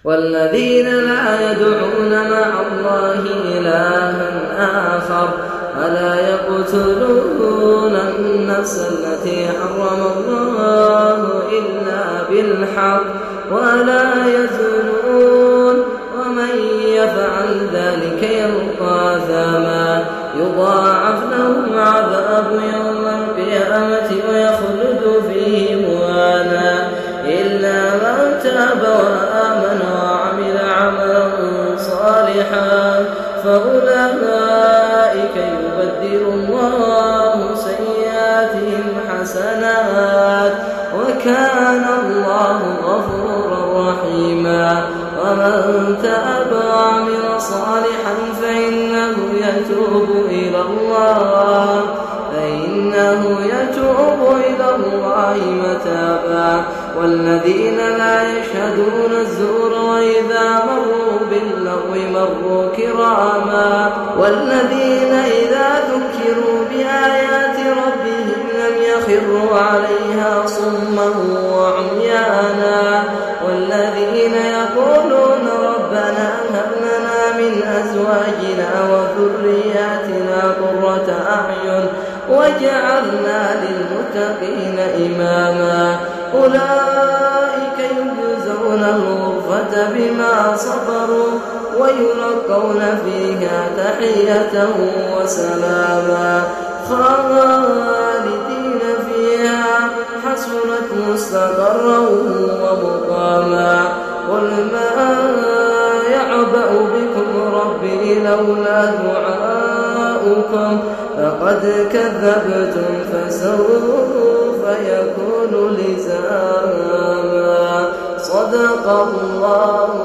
والذين لا يدعون مع الله إلها آخر ولا يقتلون النفس التي حرم الله إلا بالحق ولا يزنون ومن يفعل ذلك يلقى أثاما يضاعف لهم عذاب يوم القيامة ويخلد فيه مهانا إلا من تاب وآمن وعمل عملا صالحا فأولئك يبدل الله سيئاتهم حسنات وكان الله غفورا رحيما ومن تاب وعمل صالحا فإنه يتوب إلى الله متابا والذين لا يشهدون الزور وإذا مروا باللغو مروا كراما والذين إذا ذكروا بآيات ربهم لم يخروا عليها صما وعميانا والذين يقولون ربنا هب لنا من أزواجنا وذرياتنا قرة أعين وجعلنا للمتقين إماما أولئك يجزون الغرفة بما صبروا ويلقون فيها تحية وسلاما خالدين فيها حسنت مستقرا ومقاما قل ما يعبأ بكم ربي لولا دعاؤكم فقد كذبتم فسوف يكون لزاما صدق الله